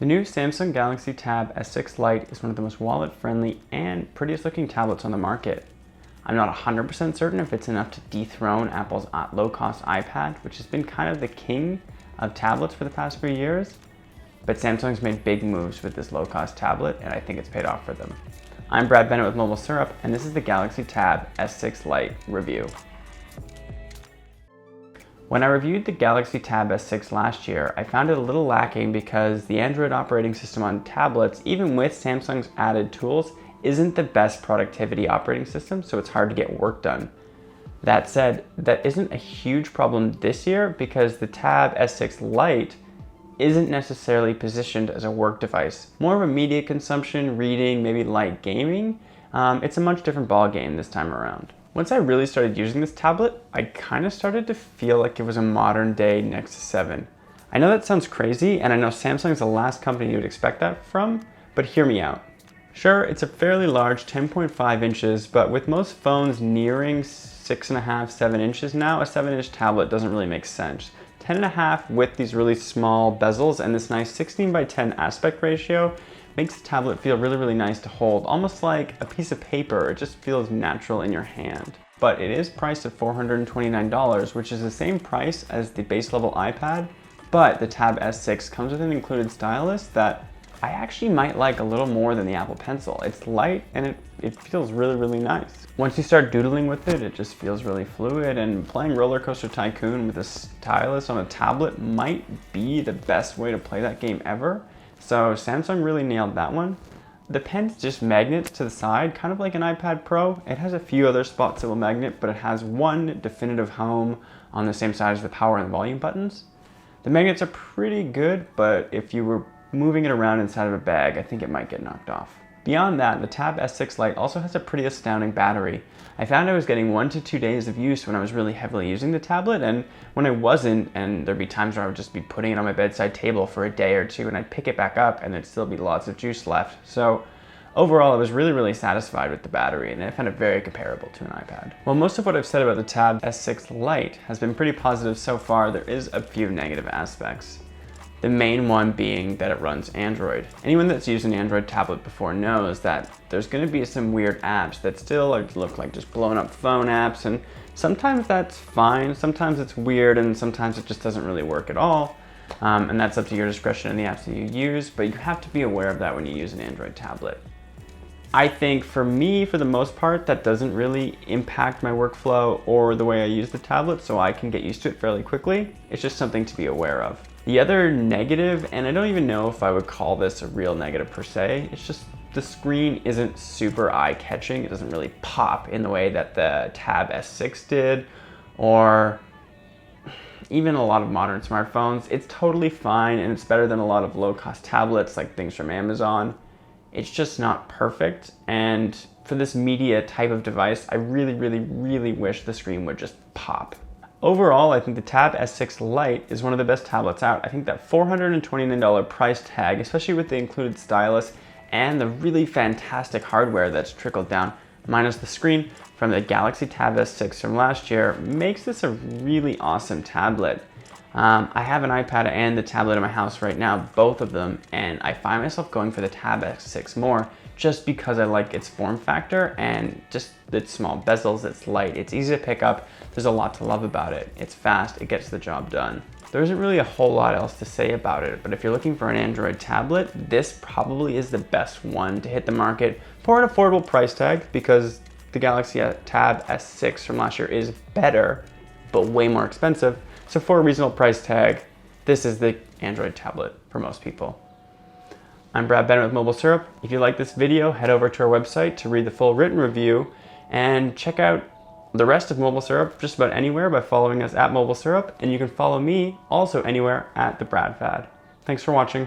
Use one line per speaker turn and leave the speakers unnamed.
The new Samsung Galaxy Tab S6 Lite is one of the most wallet-friendly and prettiest looking tablets on the market. I'm not 100% certain if it's enough to dethrone Apple's low-cost iPad, which has been kind of the king of tablets for the past few years, but Samsung's made big moves with this low-cost tablet, and I think it's paid off for them. I'm Brad Bennett with MobileSyrup, and this is the Galaxy Tab S6 Lite review. When I reviewed the Galaxy Tab S6 last year, I found it a little lacking because the Android operating system on tablets, even with Samsung's added tools, isn't the best productivity operating system, so it's hard to get work done. That said, that isn't a huge problem this year because the Tab S6 Lite isn't necessarily positioned as a work device. More of a media consumption, reading, maybe light gaming. It's a much different ballgame this time around. Once I really started using this tablet, I kind of started to feel like it was a modern day Nexus 7. I know that sounds crazy, and I know Samsung's the last company you would expect that from, but hear me out. Sure, it's a fairly large 10.5 inches, but with most phones nearing 6.5, 7 inches now, a 7-inch tablet doesn't really make sense. 10.5 with these really small bezels and this nice 16:10 aspect ratio makes the tablet feel really nice to hold, almost like a piece of paper. It just feels natural in your hand. But it is priced at $429, which is the same price as the base level iPad, but the Tab S6 comes with an included stylus that I actually might like a little more than the Apple Pencil. It's light and it feels really nice. Once you start doodling with it, it just feels really fluid, and playing Roller Coaster Tycoon with a stylus on a tablet might be the best way to play that game ever. So Samsung really nailed that one. The pen's just magnets to the side, kind of like an iPad Pro. It has a few other spots that will magnet, but it has one definitive home on the same side as the power and volume buttons. The magnets are pretty good, but if you were moving it around inside of a bag, I think it might get knocked off. Beyond that, the Tab S6 Lite also has a pretty astounding battery. I found I was getting 1 to 2 days of use when I was really heavily using the tablet, and when I wasn't, and there'd be times where I would just be putting it on my bedside table for a day or two and I'd pick it back up and there'd still be lots of juice left. So overall, I was really satisfied with the battery, and I found it very comparable to an iPad. While most of what I've said about the Tab S6 Lite has been pretty positive so far, there is a few negative aspects. The main one being that it runs Android. Anyone that's used an Android tablet before knows that there's going to be some weird apps that still look like just blown up phone apps, and sometimes that's fine, sometimes it's weird, and sometimes it just doesn't really work at all. And that's up to your discretion in the apps that you use, but you have to be aware of that when you use an Android tablet. I think for me, for the most part, that doesn't really impact my workflow or the way I use the tablet, so I can get used to it fairly quickly. It's just something to be aware of. The other negative, and I don't even know if I would call this a real negative per se, it's just the screen isn't super eye-catching. It doesn't really pop in the way that the Tab S6 did, or even a lot of modern smartphones. It's totally fine, and it's better than a lot of low-cost tablets like things from Amazon. It's just not perfect, and for this media type of device, I really wish the screen would just pop. Overall, I think the Tab S6 Lite is one of the best tablets out. I think that $429 price tag, especially with the included stylus and the really fantastic hardware that's trickled down, minus the screen from the Galaxy Tab S6 from last year, makes this a really awesome tablet. I have an iPad and the tablet in my house right now, both of them, and I find myself going for the Tab S6 more just because I like its form factor and just its small bezels, it's light, it's easy to pick up, there's a lot to love about it. It's fast, it gets the job done. There isn't really a whole lot else to say about it, but if you're looking for an Android tablet, this probably is the best one to hit the market for an affordable price tag, because the Galaxy Tab S6 from last year is better, but way more expensive. So for a reasonable price tag, this is the Android tablet for most people. I'm Brad Bennett with MobileSyrup. If you like this video, head over to our website to read the full written review, and check out the rest of MobileSyrup just about anywhere by following us at MobileSyrup, and you can follow me also anywhere at the Bradfad. Thanks for watching.